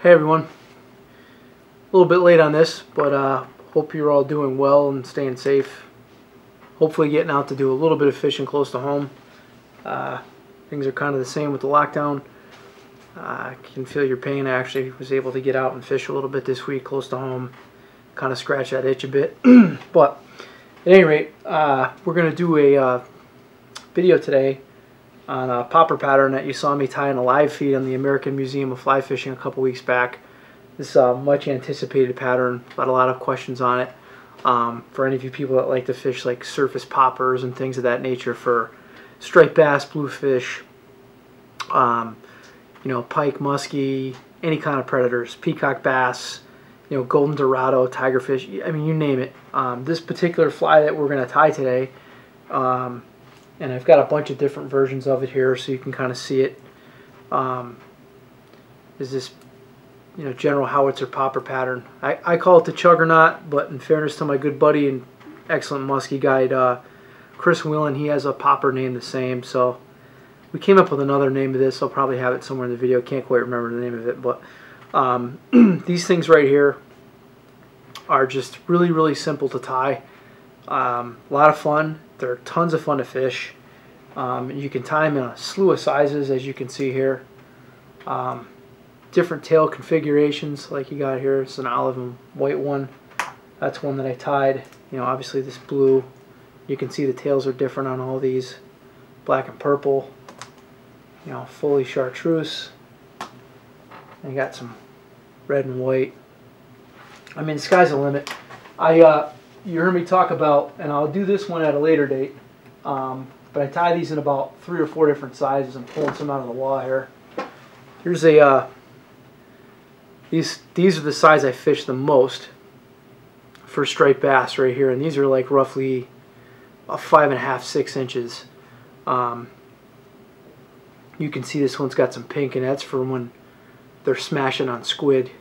Hey everyone, a little bit late on this, but hope you're all doing well and staying safe. Hopefully getting out to do a little bit of fishing close to home. Things are kind of the same with the lockdown. I can feel your pain. I actually was able to get out and fish a little bit this week close to home. Kind of scratch that itch a bit. But at any rate, we're going to do a video today on a popper pattern that you saw me tie in a live feed on the American Museum of Fly Fishing a couple weeks back. This is a much anticipated pattern, got a lot of questions on it. For any of you people that like to fish like surface poppers and things of that nature for striped bass, bluefish, you know, pike, muskie, any kind of predators, peacock bass, you know, golden dorado, tigerfish, I mean, you name it. This particular fly that we're going to tie today, and I've got a bunch of different versions of it here so you can kind of see it, is this, you know, general Howitzer popper pattern. I call it the Chuggernaut, but in fairness to my good buddy and excellent muskie guide, Chris Whelan, he has a popper named the same, so we came up with another name of this. I'll probably have it somewhere in the video. Can't quite remember the name of it, but these things right here are just really, really simple to tie. A lot of fun. They're tons of fun to fish. You can tie them in a slew of sizes, as you can see here. Different tail configurations, like you got here. It's an olive and white one. That's one that I tied. You know, obviously this blue. You can see the tails are different on all these. Black and purple. You know, fully chartreuse. And you got some red and white. I mean, the sky's the limit. You heard me talk about, and I'll do this one at a later date, but I tie these in about 3 or 4 different sizes. I'm pulling some out of the wall here. Here's a, these are the size I fish the most for striped bass right here, and these are like roughly 5.5, 6 inches. You can see this one's got some pink, and that's for when they're smashing on squid.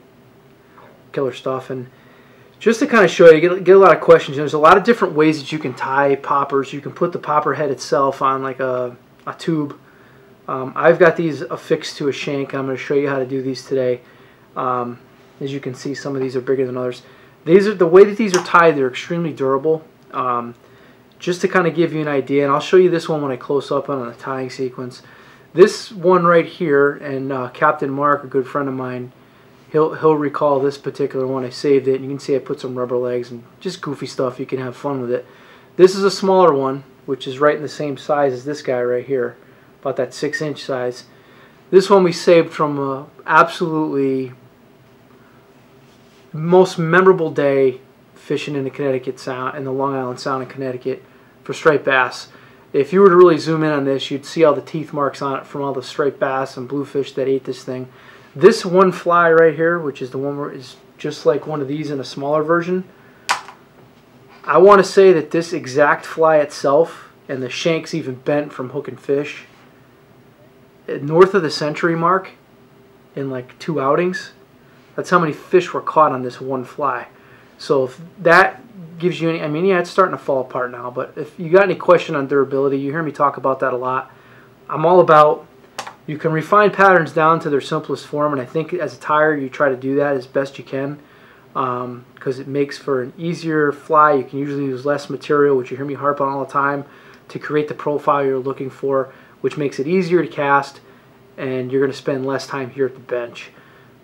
Killer stuff. And just to kind of show you, get a lot of questions. There's a lot of different ways that you can tie poppers. You can put the popper head itself on like a tube. I've got these affixed to a shank. I'm going to show you how to do these today. As you can see, some of these are bigger than others. These are the way that these are tied. They're extremely durable. Just to kind of give you an idea, and I'll show you this one when I close up on the tying sequence. This one right here, and Captain Mark, a good friend of mine, he'll recall this particular one. I saved it, and you can see I put some rubber legs and just goofy stuff. You can have fun with it. This is a smaller one, which is right in the same size as this guy right here, about that 6-inch size. This one we saved from absolutely most memorable day fishing in the Connecticut Sound, in the Long Island Sound in Connecticut for striped bass. If you were to really zoom in on this, you'd see all the teeth marks on it from all the striped bass and bluefish that ate this thing. This one fly right here, which is the one where is just like one of these in a smaller version, I want to say that this exact fly itself, and the shank's even bent from hooking fish, north of the century mark in like 2 outings. That's how many fish were caught on this one fly. So if that gives you any, I mean, yeah, it's starting to fall apart now, but if you got any question on durability, you hear me talk about that a lot. I'm all about, you can refine patterns down to their simplest form, and I think as a tyer you try to do that as best you can, because it makes for an easier fly. You can usually use less material, which you hear me harp on all the time, to create the profile you're looking for, which makes it easier to cast, and you're going to spend less time here at the bench.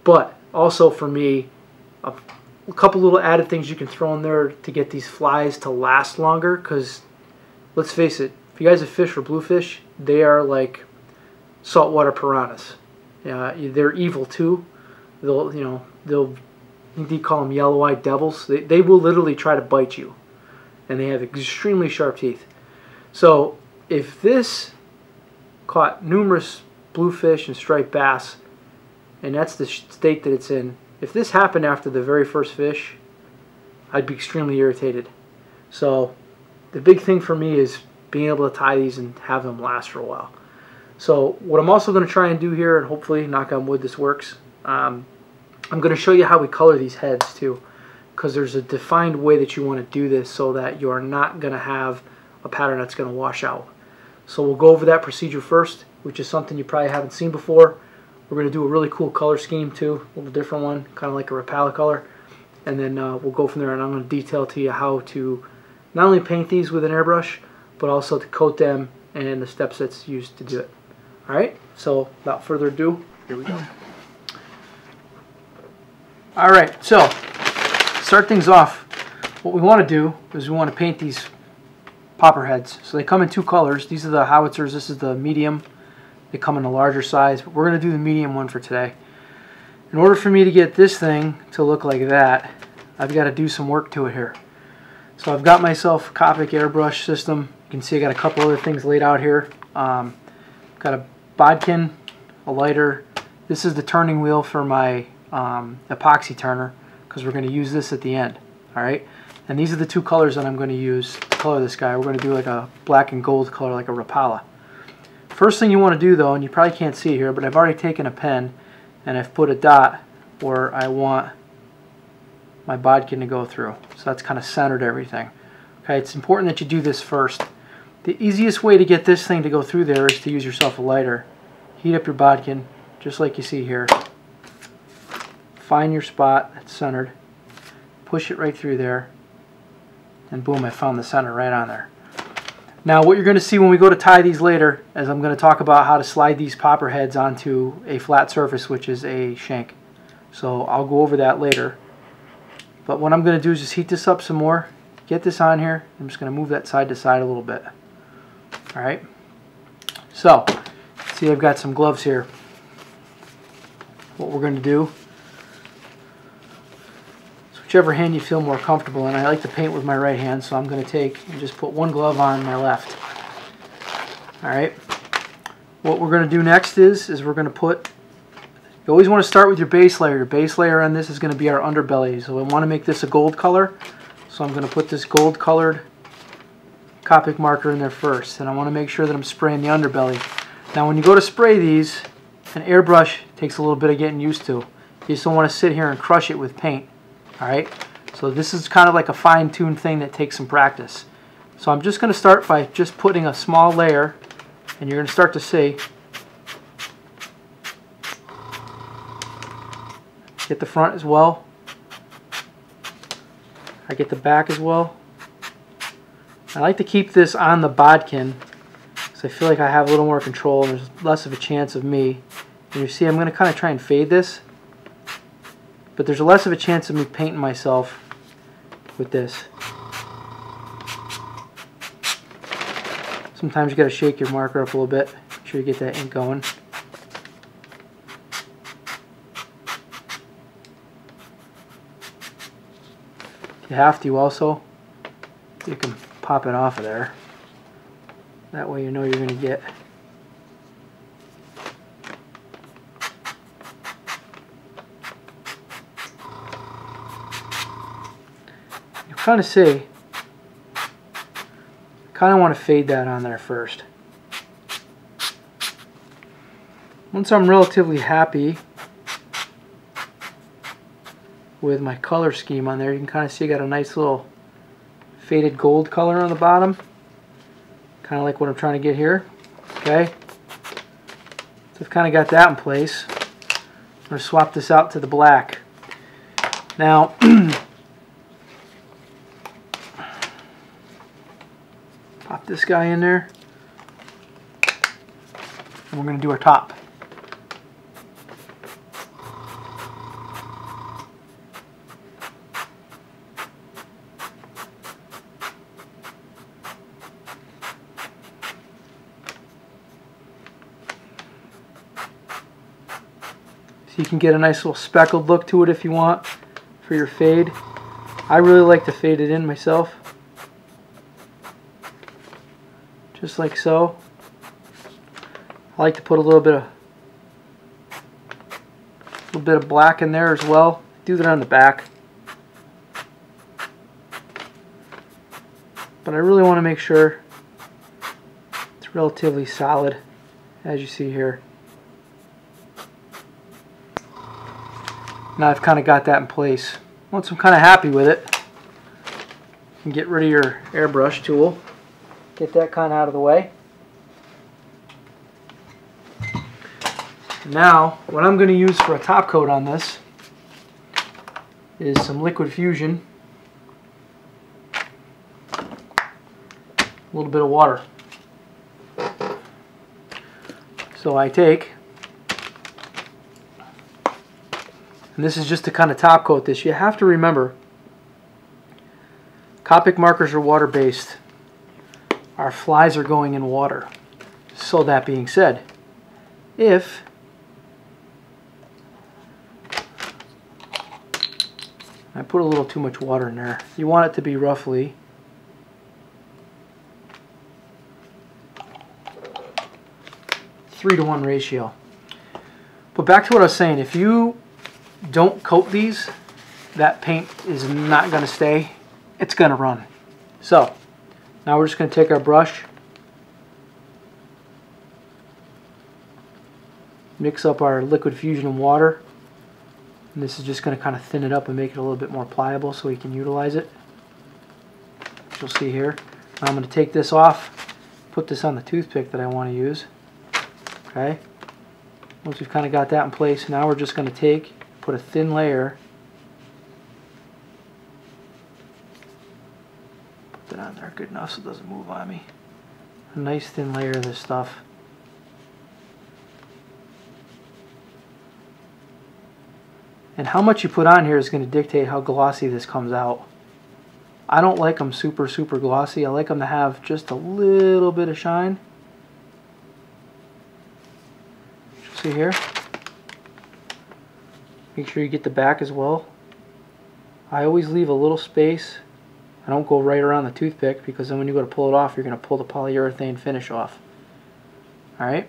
But also for me, a couple little added things you can throw in there to get these flies to last longer, because let's face it, if you guys have fished for bluefish, they are like saltwater piranhas. They're evil too. They'll, you know, they call them yellow-eyed devils. They will literally try to bite you, and they have extremely sharp teeth. So if this caught numerous bluefish and striped bass, and that's the state that it's in, if this happened after the very first fish, I'd be extremely irritated. So the big thing for me is being able to tie these and have them last for a while. So what I'm also going to try and do here, and hopefully, knock on wood, this works, I'm going to show you how we color these heads too, because there's a defined way that you want to do this so that you are not going to have a pattern that's going to wash out. So we'll go over that procedure first, which is something you probably haven't seen before. We're going to do a really cool color scheme too, a little different one, kind of like a Rapala color. And then we'll go from there, and I'm going to detail to you how to not only paint these with an airbrush, but also to coat them and the steps that's used to do it. Alright, so without further ado, here we go. Alright, so start things off. What we want to do is we want to paint these popper heads. So they come in two colors. These are the Howitzers. This is the medium. They come in a larger size, but we're going to do the medium one for today. In order for me to get this thing to look like that, I've got to do some work to it here. So I've got myself a Copic airbrush system. You can see I got a couple other things laid out here. Got a bodkin, a lighter. This is the turning wheel for my epoxy turner, because we're going to use this at the end. Alright, and these are the two colors that I'm going to use to color this guy. We're going to do like a black and gold color, like a Rapala. First thing you want to do though, and you probably can't see here, but I've already taken a pen and I've put a dot where I want my bodkin to go through. So that's kind of centered everything. Okay, it's important that you do this first. The easiest way to get this thing to go through there is to use yourself a lighter. Heat up your bodkin, just like you see here. Find your spot that's centered. Push it right through there. And boom, I found the center right on there. Now what you're going to see when we go to tie these later is I'm going to talk about how to slide these popper heads onto a flat surface, which is a shank. So I'll go over that later. But what I'm going to do is just heat this up some more, get this on here. I'm just going to move that side to side a little bit. Alright, so see, I've got some gloves here. What we're going to do, whichever hand you feel more comfortable in. I like to paint with my right hand, so I'm going to take and just put one glove on my left. Alright, what we're going to do next is we're going to put, you always want to start with your base layer. Your base layer on this is going to be our underbelly, so I want to make this a gold color, so I'm going to put this gold colored Copic marker in there first, and I want to make sure that I'm spraying the underbelly. Now when you go to spray these, an airbrush takes a little bit of getting used to. You just don't want to sit here and crush it with paint. Alright, so this is kind of like a fine-tuned thing that takes some practice. So I'm just going to start by just putting a small layer, and you're going to start to see. Get the front as well. I get the back as well. I like to keep this on the bodkin because I feel like I have a little more control and there's less of a chance of me. And you see I'm going to kind of try and fade this. But there's less of a chance of me painting myself with this. Sometimes you got to shake your marker up a little bit. Make sure you get that ink going. If you have to also, you can pop it off of there. That way you know you're going to get kind of see, kind of want to fade that on there first. Once I'm relatively happy with my color scheme on there, you can kind of see I got a nice little faded gold color on the bottom, kind of like what I'm trying to get here. Okay, so I've kind of got that in place. I'm going to swap this out to the black. Now pop this guy in there, and we're going to do our top. So you can get a nice little speckled look to it if you want for your fade. I really like to fade it in myself. Just like so. I like to put a little bit of black in there as well. Do that on the back. But I really want to make sure it's relatively solid, as you see here. Now I've kind of got that in place. Once I'm kind of happy with it, you can get rid of your airbrush tool. Get that kind of out of the way. Now, what I'm going to use for a top coat on this is some liquid fusion, a little bit of water. So I take, and this is just to kind of top coat this. You have to remember, Copic markers are water based. Our flies are going in water. So that being said, if I put a little too much water in there, you want it to be roughly 3-to-1 ratio. But back to what I was saying, if you don't coat these, that paint is not going to stay. It's going to run. So now we're just going to take our brush, mix up our liquid fusion and water, and this is just going to kind of thin it up and make it a little bit more pliable so we can utilize it. As you'll see here. Now I'm going to take this off, put this on the toothpick that I want to use. Okay. Once we've kind of got that in place, now we're just going to put a thin layer, put that on there good enough so it doesn't move on me. A nice thin layer of this stuff. And how much you put on here is going to dictate how glossy this comes out. I don't like them super glossy. I like them to have just a little bit of shine. See here? Make sure you get the back as well. I always leave a little space. I don't go right around the toothpick because then when you go to pull it off, you're going to pull the polyurethane finish off. Alright?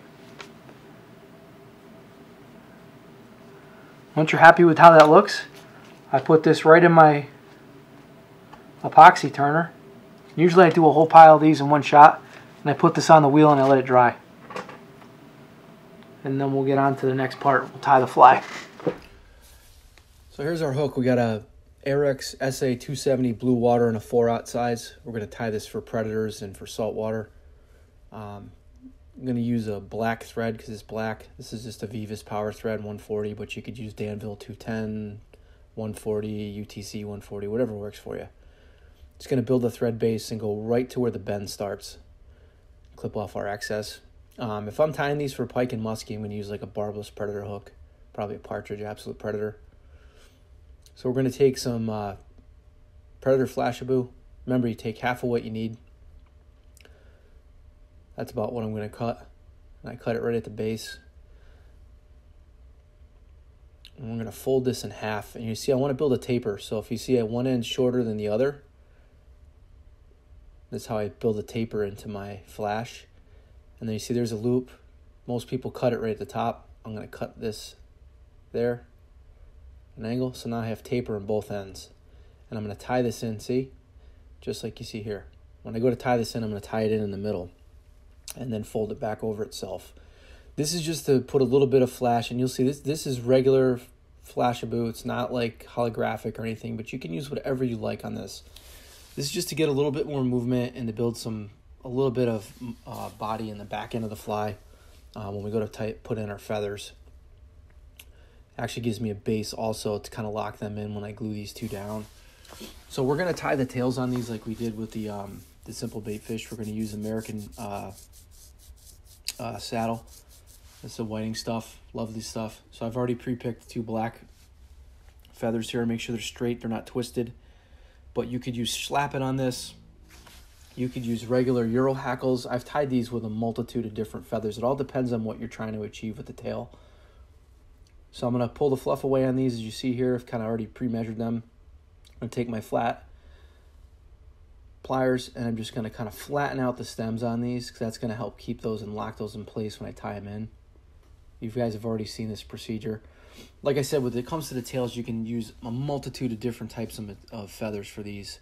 Once you're happy with how that looks, I put this right in my epoxy turner. Usually I do a whole pile of these in one shot, and I put this on the wheel and I let it dry. And then we'll get on to the next part. We'll tie the fly. So here's our hook. We got a Arex SA270 blue water in a 4/0 size. We're going to tie this for predators and for saltwater. I'm going to use a black thread because it's black. This is just a Vivus Power Thread 140, but you could use Danville 210, 140, UTC 140, whatever works for you. It's going to build a thread base and go right to where the bend starts. Clip off our excess. If I'm tying these for pike and muskie, I'm going to use like a barbless predator hook, probably a partridge absolute predator. So we're going to take some predator Flashaboo. Remember, you take half of what you need. That's about what I'm going to cut. And I cut it right at the base. And we're going to fold this in half. And you see I want to build a taper. So if you see one end shorter than the other, that's how I build a taper into my flash. And then you see there's a loop. Most people cut it right at the top. I'm going to cut this there, an angle. So now I have taper on both ends. And I'm going to tie this in, see? Just like you see here. When I go to tie this in, I'm going to tie it in the middle. And then fold it back over itself. This is just to put a little bit of flash. And you'll see this is regular Flashaboo. It's not like holographic or anything. But you can use whatever you like on this. This is just to get a little bit more movement and to build a little bit of body in the back end of the fly when we go to put in our feathers. It actually gives me a base also to kind of lock them in when I glue these two down. So we're going to tie the tails on these like we did with the simple bait fish. We're going to use American saddle. That's the whiting stuff. Lovely stuff. So I've already pre-picked 2 black feathers here. Make sure they're straight, they're not twisted. But you could use slapping on this. You could use regular Euro hackles. I've tied these with a multitude of different feathers. It all depends on what you're trying to achieve with the tail. So I'm going to pull the fluff away on these. As you see here, I've kind of already pre-measured them. I'm going to take my flat pliers and I'm just going to kind of flatten out the stems on these because that's going to help keep those and lock those in place when I tie them in. You guys have already seen this procedure. Like I said, when it comes to the tails, you can use a multitude of different types of feathers for these.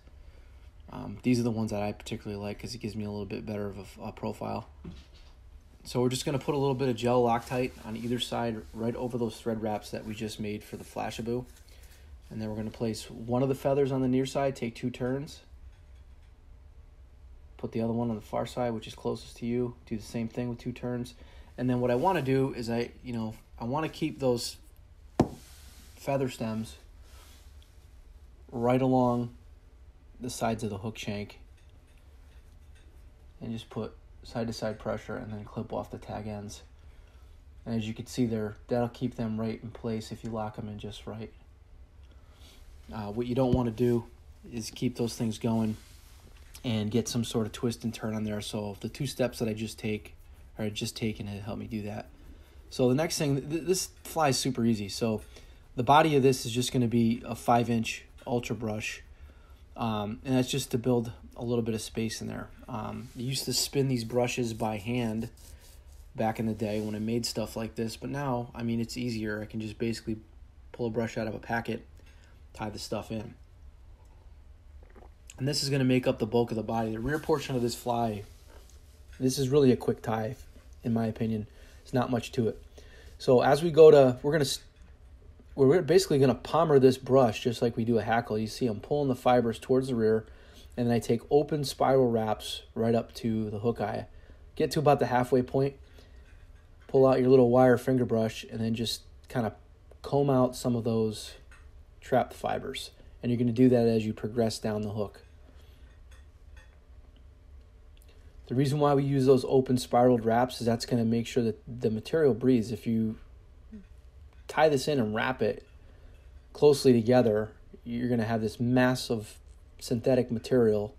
These are the ones that I particularly like because it gives me a little bit better of a profile. So we're just going to put a little bit of gel Loctite on either side right over those thread wraps that we just made for the Flashaboo. And then we're going to place one of the feathers on the near side, take 2 turns. Put the other one on the far side, which is closest to you. Do the same thing with 2 turns. And then what I want to do is I want to keep those feather stems right along the sides of the hook shank, and just put side-to-side pressure and then clip off the tag ends. And as you can see there, that'll keep them right in place if you lock them in just right. What you don't want to do is keep those things going and get some sort of twist and turn on there. So the 2 steps that I just taken to help me do that. So the next thing, this fly is super easy. So the body of this is just going to be a 5-inch ultra brush. And that's just to build a little bit of space in there. I used to spin these brushes by hand back in the day when I made stuff like this, but now, I mean, it's easier. I can just basically pull a brush out of a packet, tie the stuff in. And this is going to make up the bulk of the body. The rear portion of this fly, this is really a quick tie, in my opinion. It's not much to it. So as we go to, we're basically going to palmer this brush just like we do a hackle. You see I'm pulling the fibers towards the rear, and then I take open spiral wraps right up to the hook eye. Get to about the halfway point, pull out your little wire finger brush, and then just kind of comb out some of those trapped fibers. And you're going to do that as you progress down the hook. The reason why we use those open spiraled wraps is that's going to make sure that the material breathes. If you tie this in and wrap it closely together, you're going to have this mass of synthetic material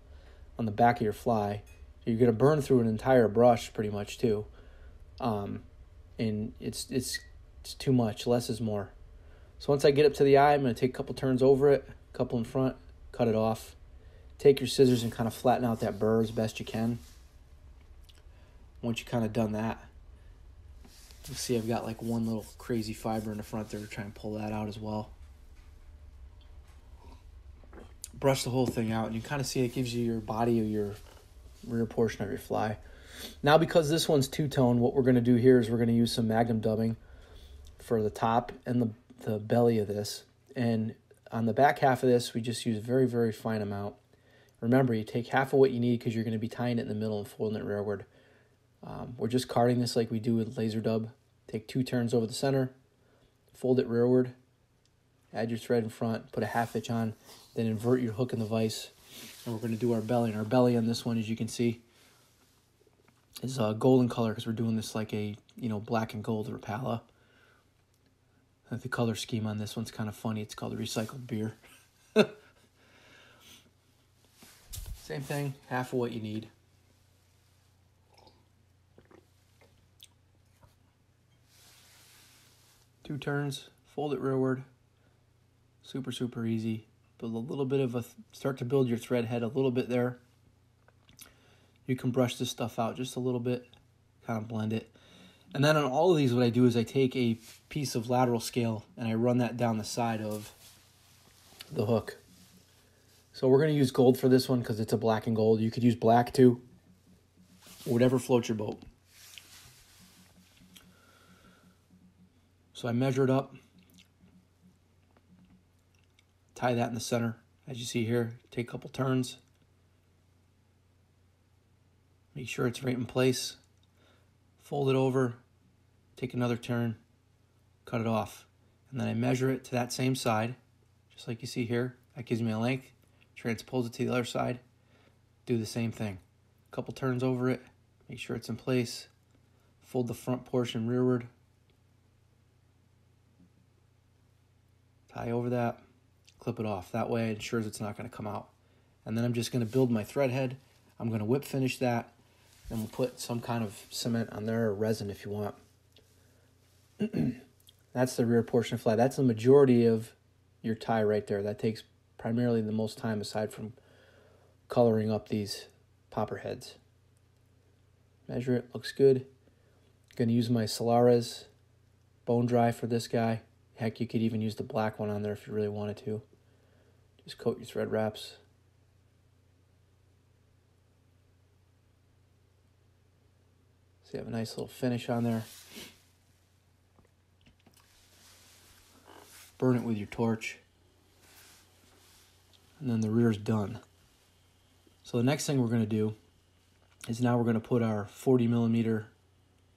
on the back of your fly. You're going to burn through an entire brush pretty much too. And it's too much. Less is more. So once I get up to the eye, I'm going to take a couple turns over it, a couple in front, cut it off. Take your scissors and kind of flatten out that burr as best you can. Once you kind of done that, you see I've got like one little crazy fiber in the front there to try and pull that out as well. Brush the whole thing out, and you kind of see it gives you your body of your rear portion of your fly. Now, because this one's two-tone, what we're going to do here is we're going to use some magnum dubbing for the top and the belly of this. And on the back half of this, we just use a very, very fine amount. Remember, you take half of what you need because you're going to be tying it in the middle and folding it rearward. We're just carding this like we do with laser dub. Take 2 turns over the center, fold it rearward, add your thread in front, put a 1/2 inch on, then invert your hook in the vise. And we're going to do our belly. And our belly on this one, as you can see, is a golden color because we're doing this like a, black and gold Rapala. The color scheme on this one's kind of funny. It's called recycled beer. Same thing, half of what you need. Two turns, fold it rearward. Super, super easy. Build a little bit of start to build your thread head a little bit there. You can brush this stuff out just a little bit, kind of blend it. And then on all of these, what I do is I take a piece of lateral scale and I run that down the side of the hook. So we're going to use gold for this one because it's a black and gold. You could use black too, whatever floats your boat. So I measure it up, tie that in the center, as you see here. Take a couple turns. Make sure it's right in place. Fold it over, take another turn, cut it off. And then I measure it to that same side, just like you see here. That gives me a length. Transpose it to the other side. Do the same thing. A couple turns over it, make sure it's in place. Fold the front portion rearward. Tie over that, clip it off. That way it ensures it's not going to come out. And then I'm just going to build my thread head. I'm going to whip finish that. Then we'll put some kind of cement on there or resin if you want. That's the rear portion of the fly. That's the majority of your tie right there. That takes primarily the most time aside from coloring up these popper heads. Measure it, looks good. Going to use my Solares bone dry for this guy. Heck, you could even use the black one on there if you really wanted to. Just coat your thread wraps. So you have a nice little finish on there. Burn it with your torch. And then the rear's done. So the next thing we're going to do is now we're going to put our 40 millimeter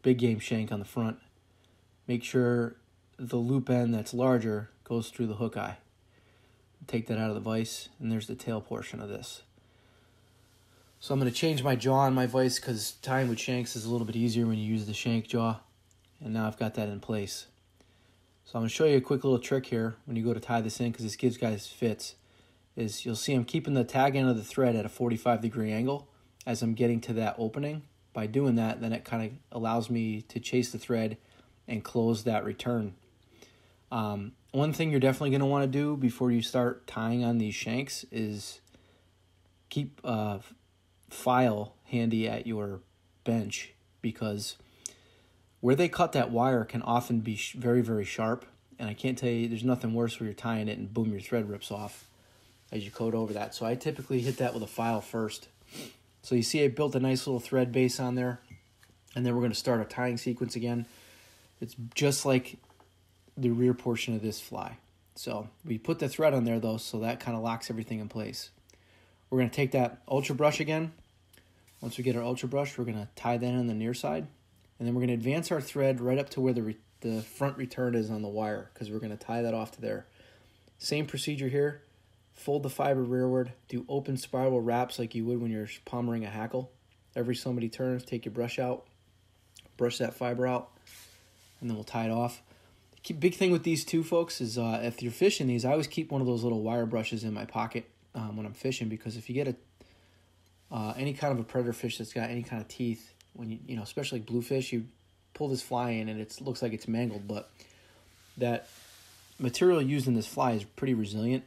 big game shank on the front. make sure the loop end that's larger goes through the hook eye. Take that out of the vise, and there's the tail portion of this. So I'm going to change my jaw on my vise because tying with shanks is a little bit easier when you use the shank jaw. And now I've got that in place. So I'm going to show you a quick little trick here when you go to tie this in, because this gives guys fits, is you'll see I'm keeping the tag end of the thread at a 45-degree angle as I'm getting to that opening. By doing that, then it kind of allows me to chase the thread and close that return. One thing you're definitely going to want to do before you start tying on these shanks is keep a file handy at your bench, because where they cut that wire can often be very, very sharp. And I can't tell you, there's nothing worse where you're tying it and boom, your thread rips off as you coat over that. So I typically hit that with a file first. So you see I built a nice little thread base on there. And then we're going to start a tying sequence again. It's just like the rear portion of this fly. So we put the thread on there though, so that kind of locks everything in place. We're going to take that ultra brush again. Once we get our ultra brush, we're going to tie that on the near side. And then we're going to advance our thread right up to where the front return is on the wire, because we're going to tie that off to there. Same procedure here. Fold the fiber rearward. Do open spiral wraps like you would when you're pommering a hackle. Every so many turns, take your brush out, brush that fiber out, and then we'll tie it off. The big thing with these two, folks, is if you're fishing these, I always keep one of those little wire brushes in my pocket when I'm fishing, because if you get any kind of a predator fish that's got any kind of teeth, when you know, especially like bluefish, you pull this fly in and it looks like it's mangled, but that material used in this fly is pretty resilient.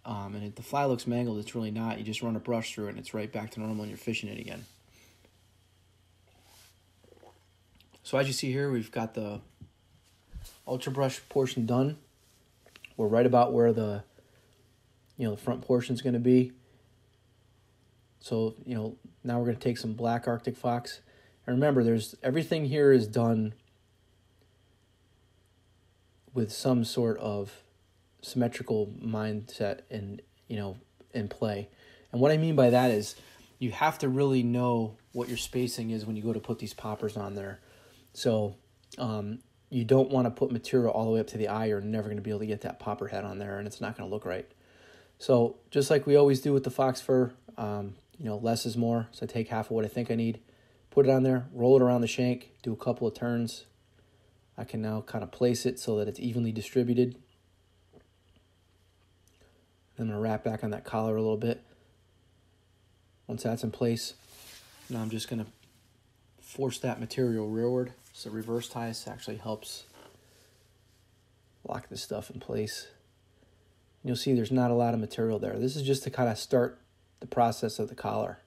And if the fly looks mangled, it's really not. You just run a brush through it and it's right back to normal and you're fishing it again. So as you see here, we've got the ultra brush portion done. We're right about where the front portion is going to be. So, now we're going to take some black Arctic Fox. And remember, everything here is done with some sort of symmetrical mindset and, in play. And what I mean by that is you have to really know what your spacing is when you go to put these poppers on there. So, you don't want to put material all the way up to the eye. You're never going to be able to get that popper head on there, and it's not going to look right. So just like we always do with the fox fur, less is more. So I take half of what I think I need, put it on there, roll it around the shank, do a couple of turns. I can now kind of place it so that it's evenly distributed. I'm going to wrap back on that collar a little bit. Once that's in place, now I'm just going to force that material rearward. So reverse ties actually helps lock this stuff in place. You'll see there's not a lot of material there. This is just to kind of start the process of the collar.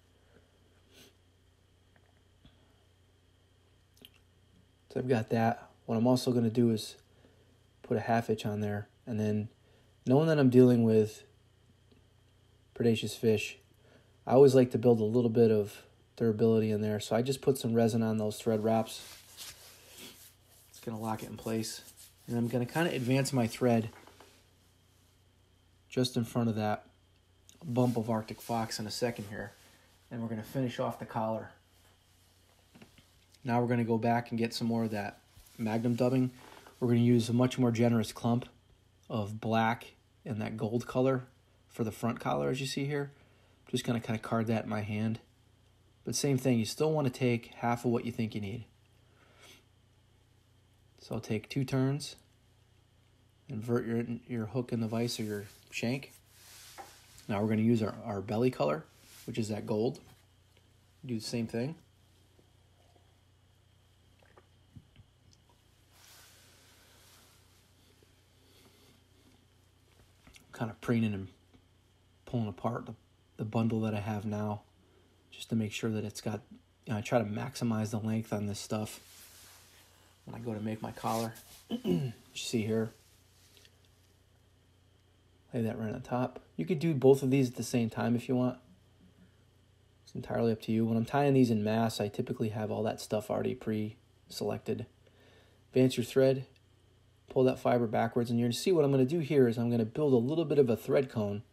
So I've got that. What I'm also going to do is put a half hitch on there, and then knowing that I'm dealing with predaceous fish, I always like to build a little bit of durability in there. So I just put some resin on those thread wraps. It's going to lock it in place. And I'm going to kind of advance my thread just in front of that bump of Arctic Fox in a second here. And we're going to finish off the collar. Now we're going to go back and get some more of that magnum dubbing. We're going to use a much more generous clump of black and that gold color for the front collar, as you see here. I'm just going to kind of card that in my hand. But same thing, you still want to take half of what you think you need. So I'll take 2 turns, invert your hook in the vise or your shank. Now we're going to use our belly color, which is that gold. Do the same thing. Kind of preening and pulling apart the bundle that I have now, just to make sure that it's got, I try to maximize the length on this stuff when I go to make my collar. You see here, lay that right on top. You could do both of these at the same time if you want. It's entirely up to you. When I'm tying these in mass, I typically have all that stuff already pre-selected. Advance your thread, pull that fiber backwards, and you're going to see what I'm going to do here is I'm going to build a little bit of a thread cone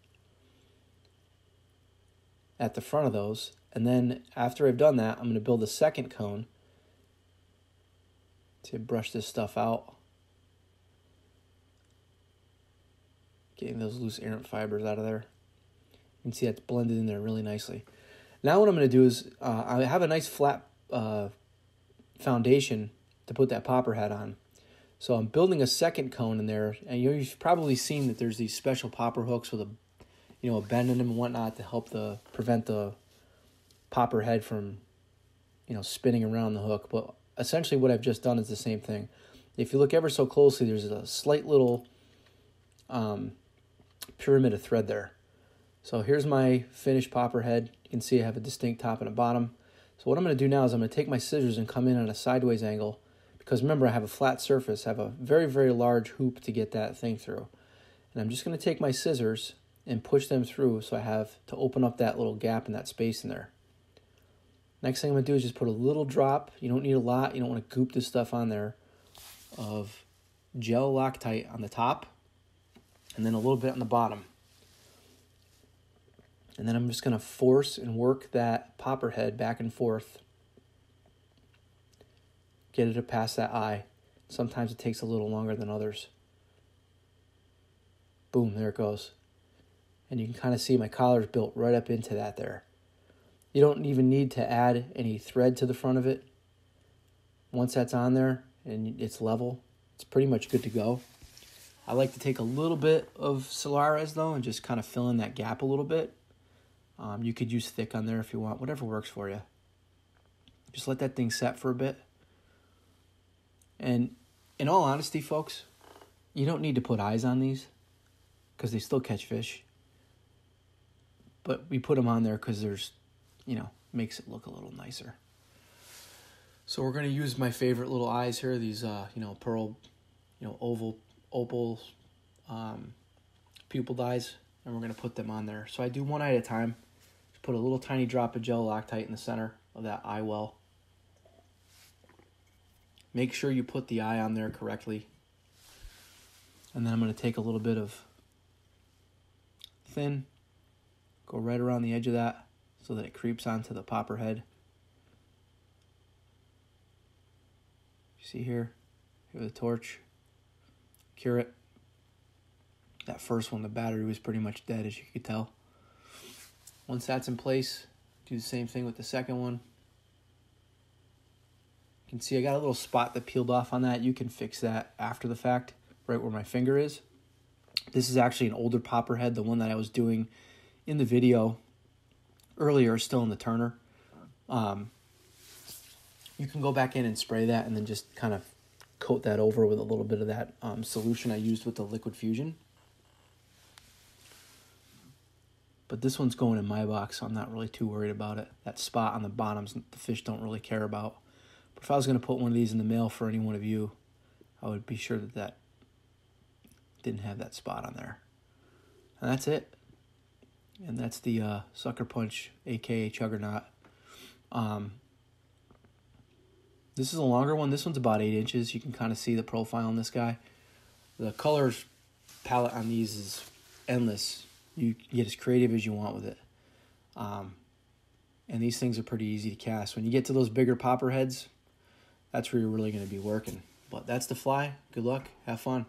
at the front of those, and then after I've done that, I'm going to build a second cone to brush this stuff out getting those loose errant fibers out of there. You can see that's blended in there really nicely. Now what I'm going to do is I have a nice flat foundation to put that popper head on. So I'm building a second cone in there, and you've probably seen that there's these special popper hooks with a bend in them and whatnot to help prevent the popper head from spinning around the hook. But essentially what I've just done is the same thing. If you look ever so closely, there's a slight little pyramid of thread there. So here's my finished popper head. You can see I have a distinct top and a bottom. So what I'm going to do now is I'm going to take my scissors and come in on a sideways angle, because remember, I have a flat surface. I have a very, very large hoop to get that thing through. And I'm just going to take my scissors and push them through, so I have to open up that little gap in that space in there. Next thing I'm going to do is just put a little drop. You don't need a lot. You don't want to goop this stuff on there, of gel Loctite on the top, and then a little bit on the bottom. And then I'm just going to force and work that popper head back and forth. Get it to pass that eye. Sometimes it takes a little longer than others. Boom, there it goes. And you can kind of see my collar's built right up into that there. You don't even need to add any thread to the front of it. Once that's on there and it's level, it's pretty much good to go. I like to take a little bit of Solaris though and just kind of fill in that gap a little bit. You could use thick on there if you want, whatever works for you. Just let that thing set for a bit. And in all honesty, folks, you don't need to put eyes on these because they still catch fish. But we put them on there because there's, makes it look a little nicer. So we're going to use my favorite little eyes here, these, pearl, opal pupil eyes, and we're going to put them on there. So I do one eye at a time. Just put a little tiny drop of gel Loctite in the center of that eye well. Make sure you put the eye on there correctly. And then I'm going to take a little bit of thin, go right around the edge of that so that it creeps onto the popper head. You see here with a torch, cure it. That first one, the battery was pretty much dead, as you could tell. Once that's in place, do the same thing with the second one. You can see I got a little spot that peeled off on that. You can fix that after the fact, right where my finger is. This is actually an older popper head, the one that I was doing in the video earlier, still in the turner. You can go back in and spray that and then just kind of coat that over with a little bit of that solution I used with the liquid fusion. But this one's going in my box, so I'm not really too worried about it. That spot on the bottoms, the fish don't really care about. But if I was going to put one of these in the mail for any one of you, I would be sure that didn't have that spot on there. And that's it. And that's the Sucker Punch, aka Chuggernaut. This is a longer one. This one's about 8 inches. You can kind of see the profile on this guy. The colors palette on these is endless. You can get as creative as you want with it. And these things are pretty easy to cast. When you get to those bigger popper heads, that's where you're really going to be working. But that's the fly. Good luck. Have fun.